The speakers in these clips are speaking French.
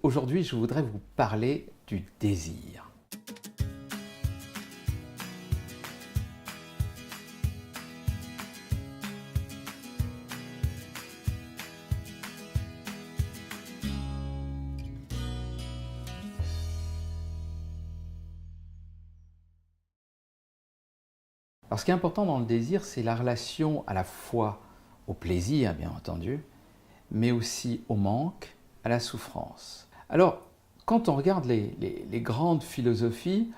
Aujourd'hui, je voudrais vous parler du désir. Alors, ce qui est important dans le désir, c'est la relation à la fois au plaisir, bien entendu, mais aussi au manque, à la souffrance. Alors, quand on regarde les grandes philosophies,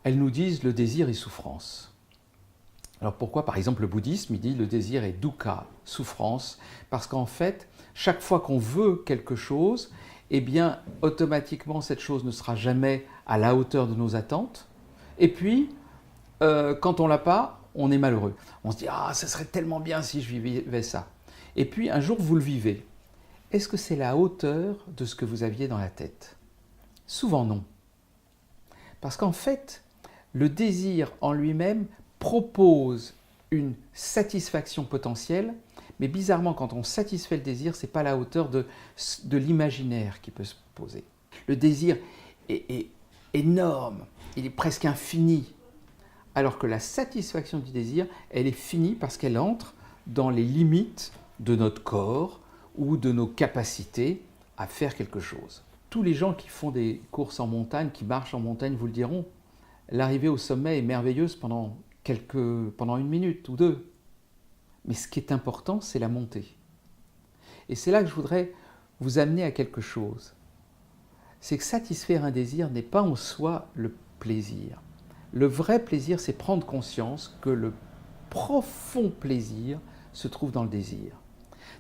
elles nous disent le désir est souffrance. Alors pourquoi, par exemple, le bouddhisme, il dit le désir est dukkha, souffrance, parce qu'en fait, chaque fois qu'on veut quelque chose, eh bien, automatiquement, cette chose ne sera jamais à la hauteur de nos attentes. Et puis, quand on l'a pas, on est malheureux. On se dit « Ah, ça serait tellement bien si je vivais ça ». Et puis, un jour, vous le vivez. Est-ce que c'est la hauteur de ce que vous aviez dans la tête? Souvent non. Parce qu'en fait, le désir en lui-même propose une satisfaction potentielle, mais bizarrement, quand on satisfait le désir, ce n'est pas à la hauteur de l'imaginaire qui peut se poser. Le désir est énorme, il est presque infini, alors que la satisfaction du désir, elle est finie parce qu'elle entre dans les limites de notre corps ou de nos capacités à faire quelque chose. Tous les gens qui font des courses en montagne, qui marchent en montagne, vous le diront, l'arrivée au sommet est merveilleuse pendant une minute ou deux. Mais ce qui est important, c'est la montée. Et c'est là que je voudrais vous amener à quelque chose. C'est que satisfaire un désir n'est pas en soi le plaisir. Le vrai plaisir, c'est prendre conscience que le profond plaisir se trouve dans le désir.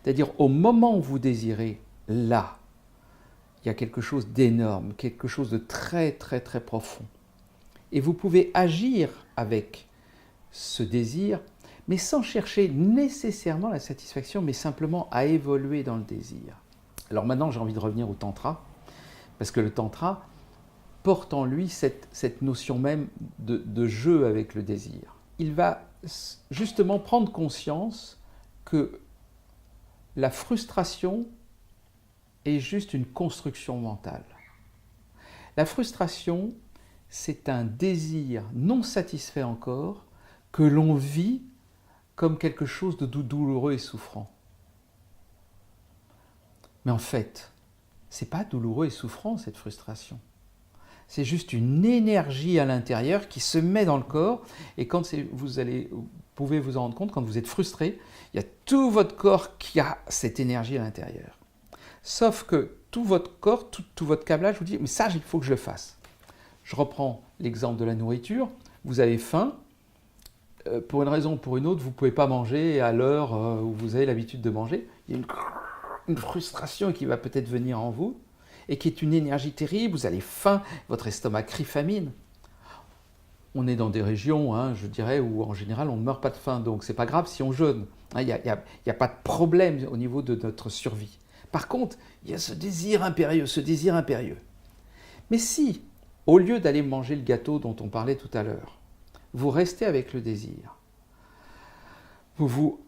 C'est-à-dire, au moment où vous désirez, là, il y a quelque chose d'énorme, quelque chose de très, très, très profond. Et vous pouvez agir avec ce désir, mais sans chercher nécessairement la satisfaction, mais simplement à évoluer dans le désir. Alors maintenant, j'ai envie de revenir au tantra, parce que le tantra porte en lui cette notion même de jeu avec le désir. Il va justement prendre conscience que la frustration est juste une construction mentale. La frustration, c'est un désir non satisfait encore que l'on vit comme quelque chose de douloureux et souffrant. Mais en fait, ce n'est pas douloureux et souffrant cette frustration. C'est juste une énergie à l'intérieur qui se met dans le corps et quand vous pouvez vous en rendre compte, quand vous êtes frustré, il y a tout votre corps qui a cette énergie à l'intérieur. Sauf que tout votre corps, tout votre câblage vous dit « mais ça, il faut que je le fasse ». Je reprends l'exemple de la nourriture. Vous avez faim. Pour une raison ou pour une autre, vous ne pouvez pas manger à l'heure où vous avez l'habitude de manger. Il y a une frustration qui va peut-être venir en vous et qui est une énergie terrible. Vous avez faim, votre estomac crie famine. On est dans des régions, je dirais, où en général on ne meurt pas de faim, donc c'est pas grave si on jeûne. Il n'y a pas de problème au niveau de notre survie. Par contre, il y a ce désir impérieux. Mais si, au lieu d'aller manger le gâteau dont on parlait tout à l'heure, vous restez avec le désir, vous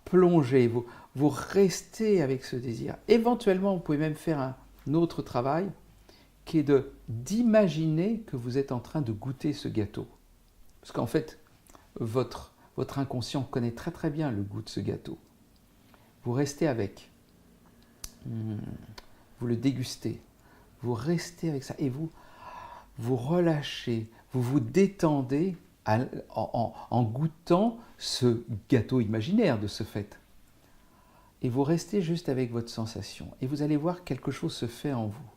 plongez, vous restez avec ce désir. Éventuellement, vous pouvez même faire un autre travail qui est d'imaginer que vous êtes en train de goûter ce gâteau. Parce qu'en fait, votre inconscient connaît très très bien le goût de ce gâteau. Vous restez avec, vous le dégustez, vous restez avec ça et vous relâchez, vous vous détendez en goûtant ce gâteau imaginaire de ce fait. Et vous restez juste avec votre sensation et vous allez voir quelque chose se fait en vous.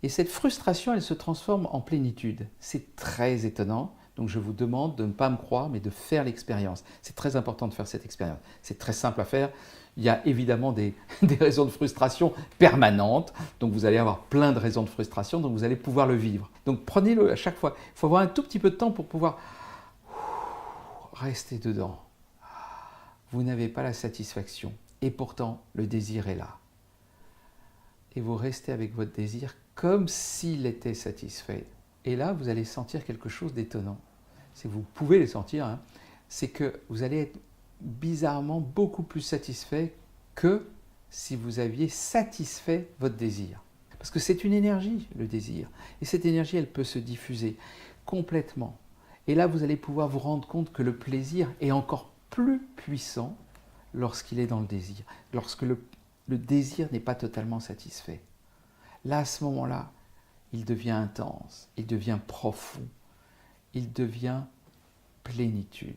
Et cette frustration, elle se transforme en plénitude. C'est très étonnant, donc je vous demande de ne pas me croire, mais de faire l'expérience. C'est très important de faire cette expérience. C'est très simple à faire. Il y a évidemment des raisons de frustration permanentes, donc vous allez avoir plein de raisons de frustration, donc vous allez pouvoir le vivre. Donc prenez-le à chaque fois. Il faut avoir un tout petit peu de temps pour pouvoir rester dedans. Vous n'avez pas la satisfaction, et pourtant le désir est là. Et vous restez avec votre désir comme s'il était satisfait. Et là, vous allez sentir quelque chose d'étonnant. C'est que vous pouvez le sentir, c'est que vous allez être bizarrement beaucoup plus satisfait que si vous aviez satisfait votre désir. Parce que c'est une énergie, le désir. Et cette énergie, elle peut se diffuser complètement. Et là, vous allez pouvoir vous rendre compte que le plaisir est encore plus puissant lorsqu'il est dans le désir, lorsque le désir n'est pas totalement satisfait. Là, à ce moment-là, il devient intense, il devient profond, il devient plénitude.